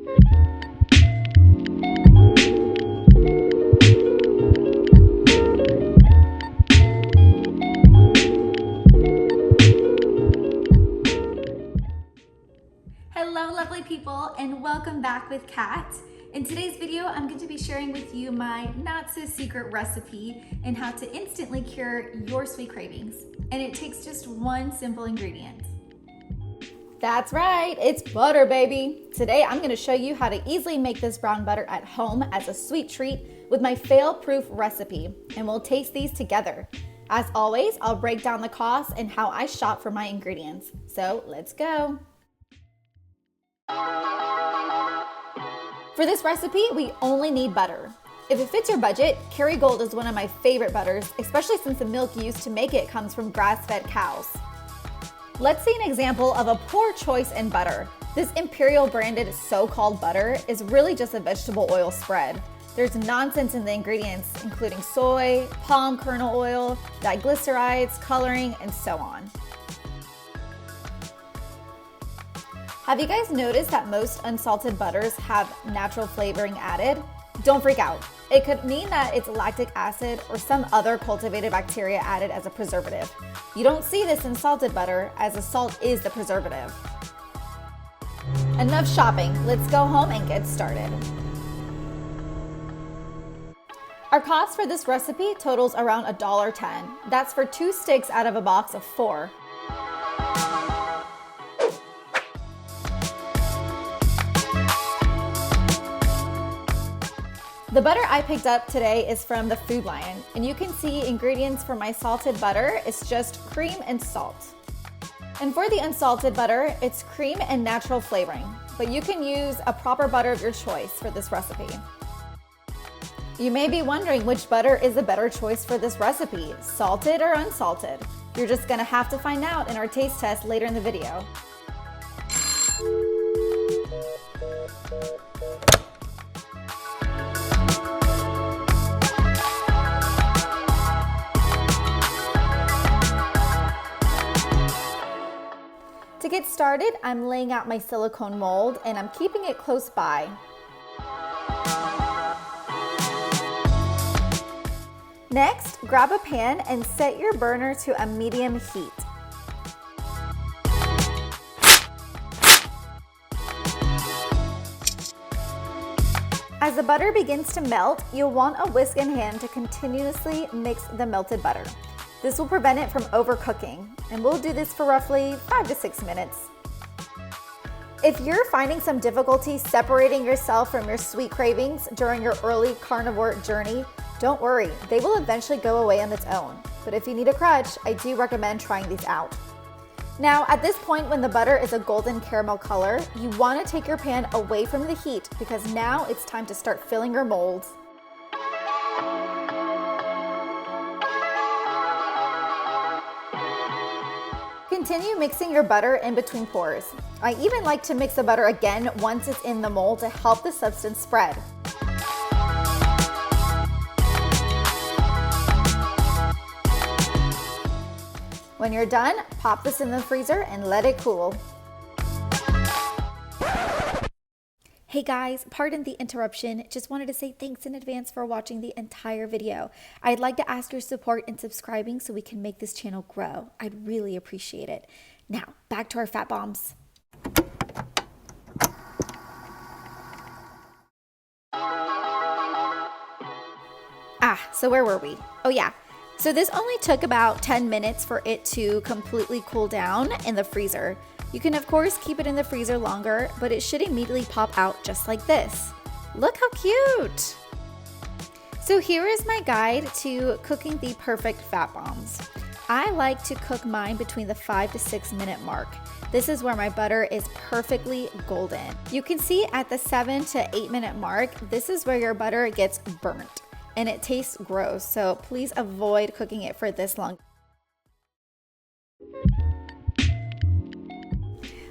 Hello lovely people, and welcome back with Kat. In today's video, I'm going to be sharing with you my not so secret recipe and how to instantly cure your sweet cravings. And it takes just one simple ingredient. That's right, it's butter, baby. Today I'm going to show you how to easily make this brown butter at home as a sweet treat with my fail-proof recipe, and we'll taste these together. As always, I'll break down the costs and how I shop for my ingredients. So let's go. For this recipe, we only need butter. If it fits your budget, Kerrygold is one of my favorite butters, especially since the milk used to make it comes from grass-fed cows. Let's see an example of a poor choice in butter. This Imperial branded so-called butter is really just a vegetable oil spread. There's nonsense in the ingredients, including soy, palm kernel oil, diglycerides, coloring, and so on. Have you guys noticed that most unsalted butters have natural flavoring added? Don't freak out. It could mean that it's lactic acid or some other cultivated bacteria added as a preservative. You don't see this in salted butter, as the salt is the preservative. Enough shopping, let's go home and get started. Our cost for this recipe totals around $1.10. That's for 2 sticks out of a box of 4. The butter I picked up today is from the Food Lion, and you can see ingredients for my salted butter is just cream and salt. And for the unsalted butter, it's cream and natural flavoring, but you can use a proper butter of your choice for this recipe. You may be wondering which butter is a better choice for this recipe, salted or unsalted. You're just gonna have to find out in our taste test later in the video. To get started, I'm laying out my silicone mold and I'm keeping it close by. Next, grab a pan and set your burner to a medium heat. As the butter begins to melt, you'll want a whisk in hand to continuously mix the melted butter. This will prevent it from overcooking, and we'll do this for roughly 5 to 6 minutes. If you're finding some difficulty separating yourself from your sweet cravings during your early carnivore journey, don't worry, they will eventually go away on its own. But if you need a crutch, I do recommend trying these out. Now, at this point when the butter is a golden caramel color, you want to take your pan away from the heat because now it's time to start filling your molds. Continue mixing your butter in between pours. I even like to mix the butter again once it's in the mold to help the substance spread. When you're done, pop this in the freezer and let it cool. Hey guys, pardon the interruption. Just wanted to say thanks in advance for watching the entire video. I'd like to ask your support in subscribing so we can make this channel grow. I'd really appreciate it. Now, back to our fat bombs. So where were we? Oh yeah. So this only took about 10 minutes for it to completely cool down in the freezer. You can of course keep it in the freezer longer, but it should immediately pop out just like this. Look how cute! So here is my guide to cooking the perfect fat bombs. I like to cook mine between the 5 to 6 minute mark. This is where my butter is perfectly golden. You can see at the 7 to 8 minute mark, this is where your butter gets burnt and it tastes gross, so please avoid cooking it for this long.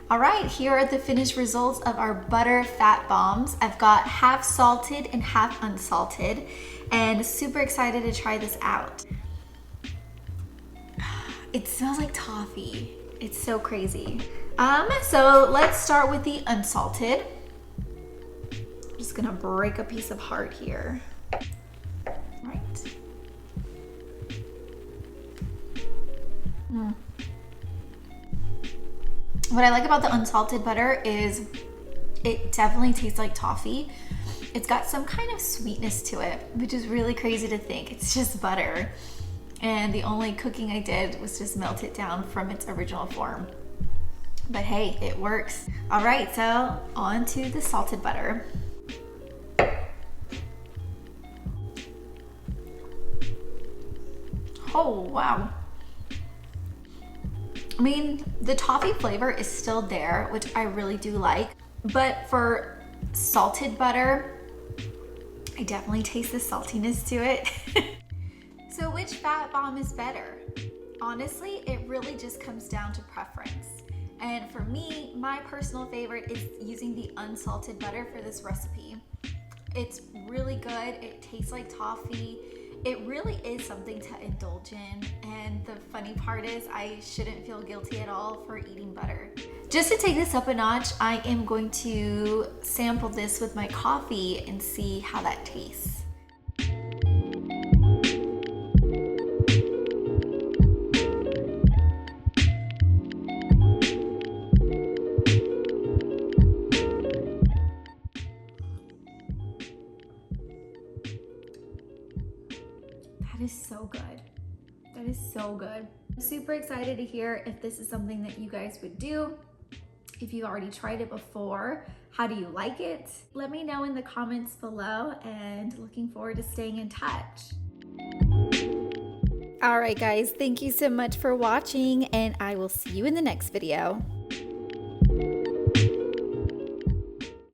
All right, here are the finished results of our butter fat bombs. I've got half salted and half unsalted, and super excited to try this out. It smells like toffee. It's so crazy. So let's start with the unsalted. just gonna break a piece of heart here. Right. What I like about the unsalted butter is it definitely tastes like toffee. It's got some kind of sweetness to it, which is really crazy to think. It's just butter. And the only cooking I did was just melt it down from its original form. But hey, it works. All right, so on to the salted butter. Oh, wow. I mean, the toffee flavor is still there, which I really do like. But for salted butter, I definitely taste the saltiness to it. So which fat bomb is better? Honestly, it really just comes down to preference. And for me, my personal favorite is using the unsalted butter for this recipe. It's really good. It tastes like toffee. It really is something to indulge in. And the funny part is I shouldn't feel guilty at all for eating butter. Just to take this up a notch, I am going to sample this with my coffee and see how that tastes. That is so good. That is so good. I'm super excited to hear if this is something that you guys would do. If you've already tried it before, how do you like it? Let me know in the comments below, and looking forward to staying in touch. All right, guys, thank you so much for watching, and I will see you in the next video.